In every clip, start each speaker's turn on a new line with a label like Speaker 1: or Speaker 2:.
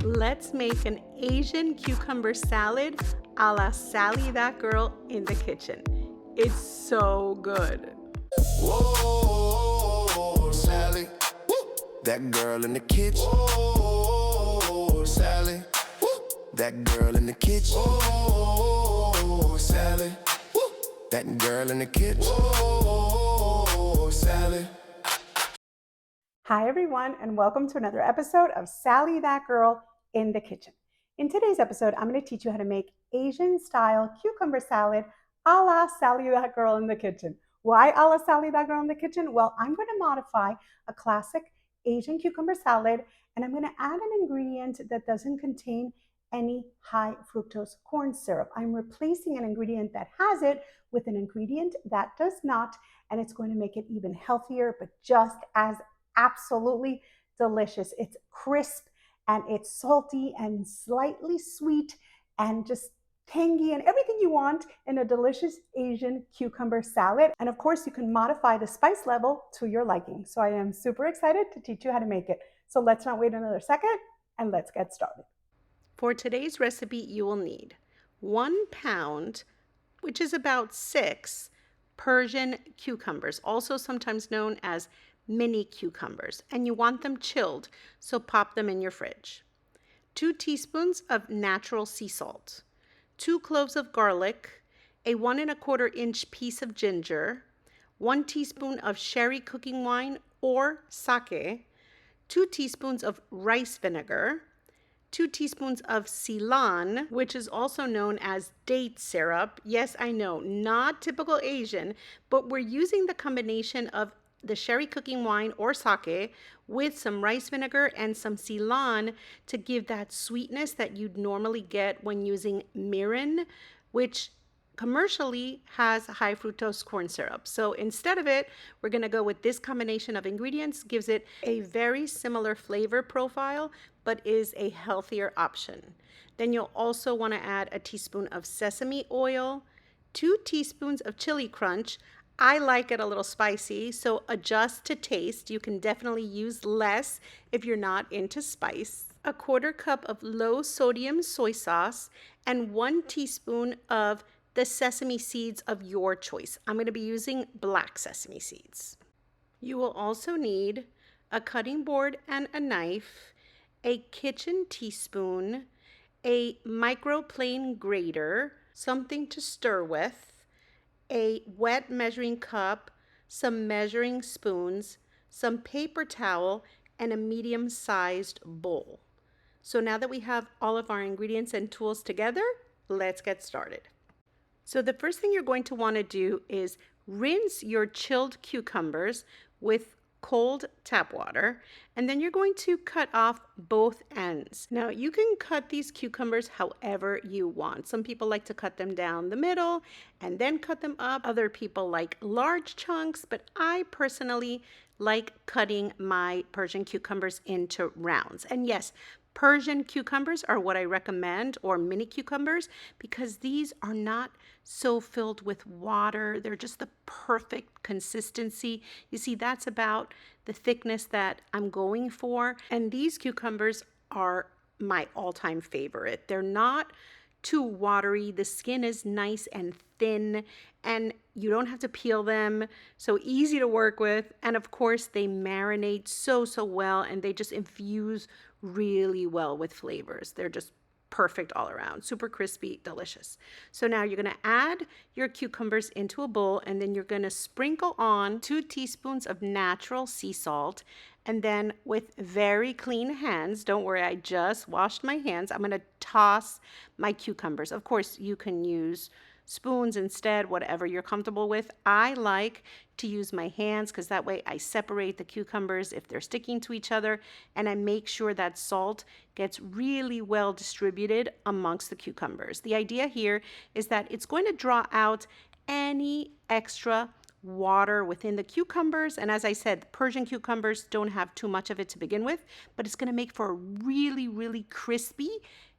Speaker 1: Let's make an Asian cucumber salad a la Sally that girl in the kitchen. It's so good.
Speaker 2: Whoa, Sally. Woo. That girl in the kitchen. Whoa, Sally. Woo. That girl in the kitchen. Whoa, Sally. Woo. That girl in the kitchen. Whoa, Sally.
Speaker 1: Hi, everyone, and welcome to another episode of Sally That Girl in the Kitchen. In today's episode, I'm going to teach you how to make Asian-style cucumber salad a la Sally That Girl in the Kitchen. Why a la Sally That Girl in the Kitchen? Well, I'm going to modify a classic Asian cucumber salad, and I'm going to add an ingredient that doesn't contain any high fructose corn syrup. I'm replacing an ingredient that has it with an ingredient that does not, and it's going to make it even healthier, but just as absolutely delicious. It's crisp and it's salty and slightly sweet and just tangy and everything you want in a delicious Asian cucumber salad. And of course, you can modify the spice level to your liking. So I am super excited to teach you how to make it. So let's not wait another second and let's get started. For today's recipe, you will need 1 pound, which is about 6 Persian cucumbers, also sometimes known as mini cucumbers, and you want them chilled, so pop them in your fridge. 2 teaspoons of natural sea salt, 2 cloves of garlic, a 1¼ inch piece of ginger, 1 teaspoon of sherry cooking wine or sake, 2 teaspoons of rice vinegar, 2 teaspoons of Silan, which is also known as date syrup. Yes, I know, not typical Asian, but we're using the combination of the sherry cooking wine or sake with some rice vinegar and some Silan to give that sweetness that you'd normally get when using mirin, which commercially has high fructose corn syrup. So instead of it, we're going to go with this combination of ingredients. Gives it a very similar flavor profile, but is a healthier option. Then you'll also want to add a teaspoon of sesame oil, 2 teaspoons of chili crunch. I like it a little spicy, so adjust to taste. You can definitely use less if you're not into spice. A 1/4 cup of low sodium soy sauce and 1 teaspoon of the sesame seeds of your choice. I'm going to be using black sesame seeds. You will also need a cutting board and a knife, a kitchen teaspoon, a microplane grater, something to stir with, a wet measuring cup, some measuring spoons, some paper towel, and a medium-sized bowl. So now that we have all of our ingredients and tools together, let's get started. So the first thing you're going to want to do is rinse your chilled cucumbers with cold tap water, and then you're going to cut off both ends. Now you can cut these cucumbers however you want. Some people like to cut them down the middle and then cut them up. Other people like large chunks, but I personally like cutting my Persian cucumbers into rounds. And yes, Persian cucumbers are what I recommend, or mini cucumbers, because these are not so filled with water. They're just the perfect consistency. You see, that's about the thickness that I'm going for. And these cucumbers are my all-time favorite. They're not too watery. The skin is nice and thin, and you don't have to peel them. So easy to work with. And of course, they marinate so well, and they just infuse really well with flavors. They're just perfect all around, super crispy, delicious. So now you're going to add your cucumbers into a bowl, and then you're going to sprinkle on 2 teaspoons of natural sea salt. And then with very clean hands, don't worry, I just washed my hands, I'm going to toss my cucumbers. Of course, you can use spoons instead, whatever you're comfortable with. I like to use my hands because that way I separate the cucumbers if they're sticking to each other, and I make sure that salt gets really well distributed amongst the cucumbers. The idea here is that it's going to draw out any extra water within the cucumbers, and as I said, Persian cucumbers don't have too much of it to begin with, but it's going to make for a really crispy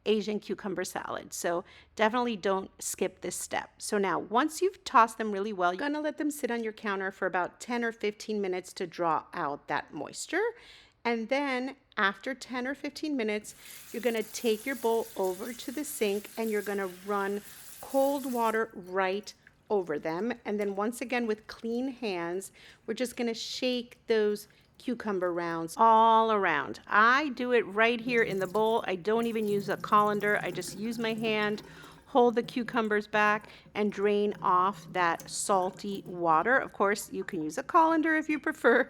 Speaker 1: Asian cucumber salad. So definitely don't skip this step. So now once you've tossed them really well, you're going to let them sit on your counter for about 10 or 15 minutes to draw out that moisture. And then after 10 or 15 minutes, you're gonna take your bowl over to the sink and you're gonna run cold water right over them. And then once again with clean hands, we're just gonna shake those cucumber rounds all around. I do it right here in the bowl. I don't even use a colander. I just use my hand, hold the cucumbers back, and drain off that salty water. Of course, you can use a colander if you prefer,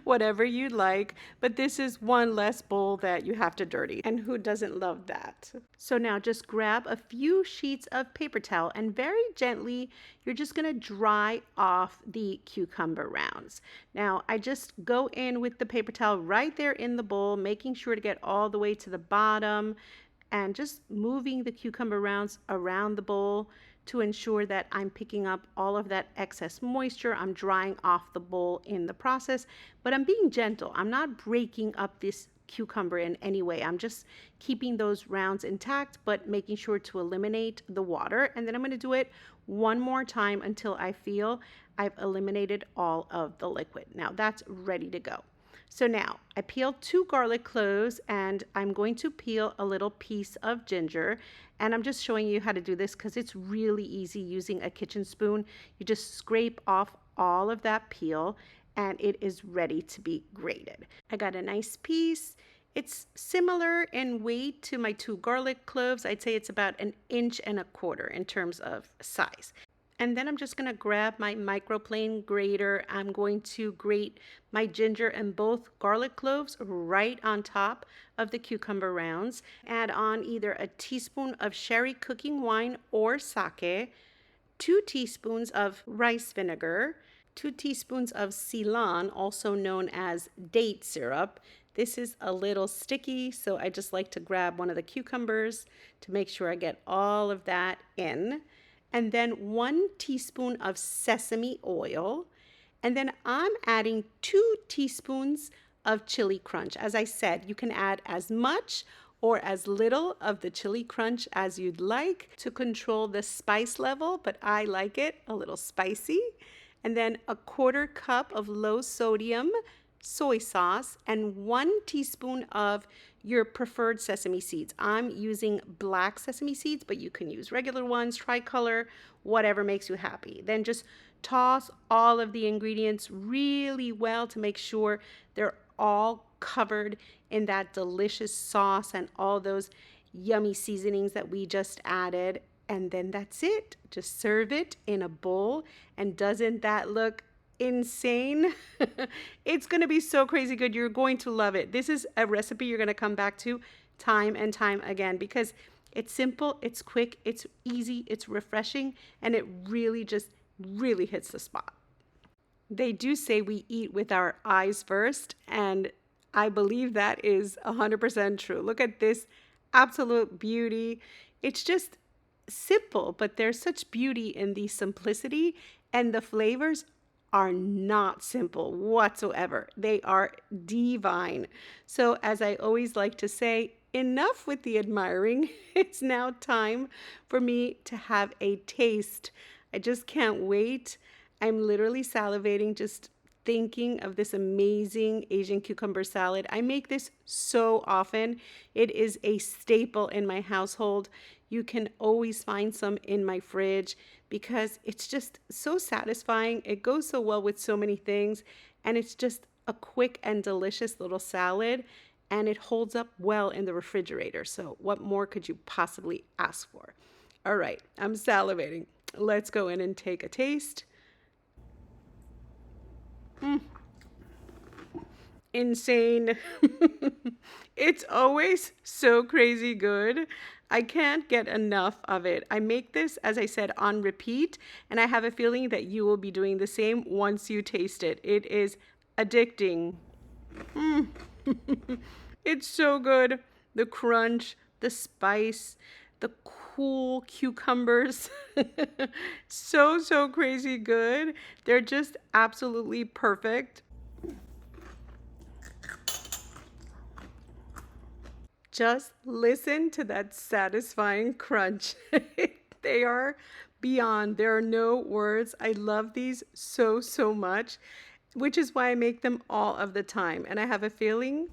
Speaker 1: whatever you like, but this is one less bowl that you have to dirty. And who doesn't love that? So now just grab a few sheets of paper towel and very gently, you're just gonna dry off the cucumber rounds. Now, I just go in with the paper towel right there in the bowl, making sure to get all the way to the bottom, and just moving the cucumber rounds around the bowl to ensure that I'm picking up all of that excess moisture. I'm drying off the bowl in the process, but I'm being gentle. I'm not breaking up this cucumber in any way. I'm just keeping those rounds intact, but making sure to eliminate the water. And then I'm gonna do it one more time until I feel I've eliminated all of the liquid. Now that's ready to go. So now I peeled 2 garlic cloves and I'm going to peel a little piece of ginger. And I'm just showing you how to do this because it's really easy using a kitchen spoon. You just scrape off all of that peel and it is ready to be grated. I got a nice piece. It's similar in weight to my 2 garlic cloves. I'd say it's about 1.25 inches in terms of size. And then I'm just going to grab my microplane grater. I'm going to grate my ginger and both garlic cloves right on top of the cucumber rounds. Add on either a teaspoon of sherry cooking wine or sake, 2 teaspoons of rice vinegar, 2 teaspoons of Silan, also known as date syrup. This is a little sticky, so I just like to grab one of the cucumbers to make sure I get all of that in. And then 1 teaspoon of sesame oil. And then I'm adding 2 teaspoons of chili crunch. As I said, you can add as much or as little of the chili crunch as you'd like to control the spice level, but I like it a little spicy. And then a 1/4 cup of low sodium soy sauce and 1 teaspoon of your preferred sesame seeds. I'm using black sesame seeds, but you can use regular ones, tricolor, whatever makes you happy. Then just toss all of the ingredients really well to make sure they're all covered in that delicious sauce and all those yummy seasonings that we just added. And then that's it. Just serve it in a bowl. And doesn't that look insane? It's going to be so crazy good. You're going to love it. This is a recipe you're going to come back to time and time again because it's simple, it's quick, it's easy, it's refreshing, and it really hits the spot. They do say we eat with our eyes first, and I believe that is 100% true. Look at this absolute beauty. It's just simple, but there's such beauty in the simplicity, and the flavors are not simple whatsoever. They are divine. So as I always like to say, enough with the admiring. It's now time for me to have a taste. I just can't wait. I'm literally salivating just thinking of this amazing Asian cucumber salad. I make this so often. It is a staple in my household. You can always find some in my fridge because it's just so satisfying. It goes so well with so many things, and it's just a quick and delicious little salad, and it holds up well in the refrigerator. So what more could you possibly ask for? All right, I'm salivating. Let's go in and take a taste. Insane. It's always so crazy good. I can't get enough of it. I make this, as I said, on repeat, and I have a feeling that you will be doing the same once you taste it. It is addicting. It's so good. The crunch, the spice, the cool cucumbers. So crazy good. They're just absolutely perfect. Just listen to that satisfying crunch. They are beyond. There are no words. I love these so much. which is why I make them all of the time. And I have a feeling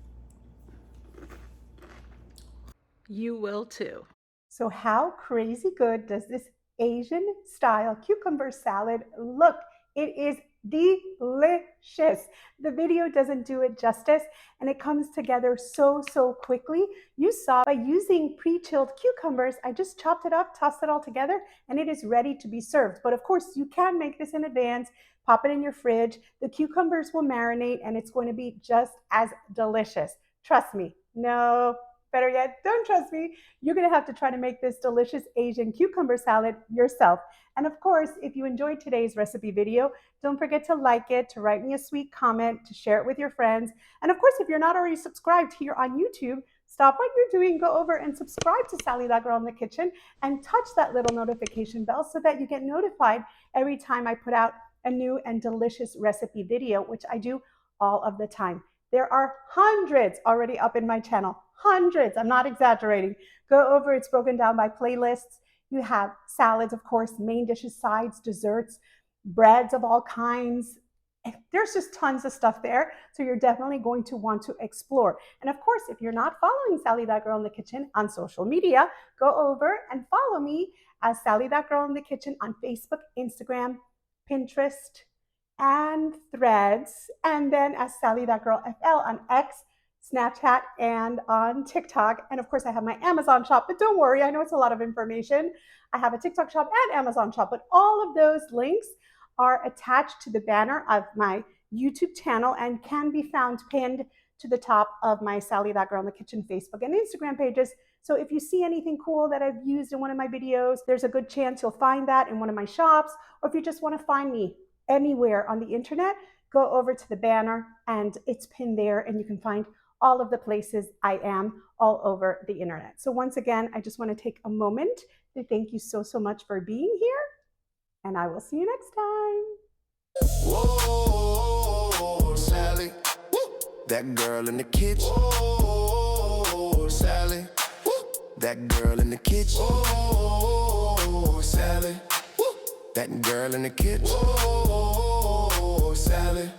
Speaker 1: you will too. So how crazy good does this Asian style cucumber salad look? It is delicious. The video doesn't do it justice, and it comes together so quickly. You saw by using pre-chilled cucumbers, I just chopped it up, tossed it all together, and it is ready to be served. But of course, you can make this in advance, pop it in your fridge. The cucumbers will marinate, and it's going to be just as delicious. Trust me. No, better yet, don't trust me. You're going to have to try to make this delicious Asian cucumber salad yourself. And of course, if you enjoyed today's recipe video, don't forget to like it, to write me a sweet comment, to share it with your friends. And of course, if you're not already subscribed here on YouTube, stop what you're doing, go over and subscribe to Sally That Girl in the Kitchen and touch that little notification bell so that you get notified every time I put out a new and delicious recipe video, which I do all of the time. There are hundreds already up in my channel. Hundreds. I'm not exaggerating. Go over. It's broken down by playlists. You have salads, of course, main dishes, sides, desserts, breads of all kinds. There's just tons of stuff there. So you're definitely going to want to explore. And of course, if you're not following Sally That Girl in the Kitchen on social media, go over and follow me as Sally That Girl in the Kitchen on Facebook, Instagram, Pinterest, and Threads, and then as Sally That Girl FL on X, Snapchat, and on TikTok. And of course, I have my Amazon shop, but don't worry, I know it's a lot of information. I have a TikTok shop and Amazon shop, but all of those links are attached to the banner of my YouTube channel and can be found pinned to the top of my Sally That Girl in the Kitchen Facebook and Instagram pages. So if you see anything cool that I've used in one of my videos, there's a good chance you'll find that in one of my shops. Or if you just want to find me anywhere on the internet, go over to the banner and it's pinned there, and you can find all of the places I am all over the internet. So once again, I just want to take a moment to thank you so much for being here, and I will see you next time.
Speaker 2: Whoa, Sally, woo, that girl in the kitchen. Whoa, Sally, woo, that girl in the kitchen. Whoa, Sally, woo, that girl in the kitchen. Whoa, Sally.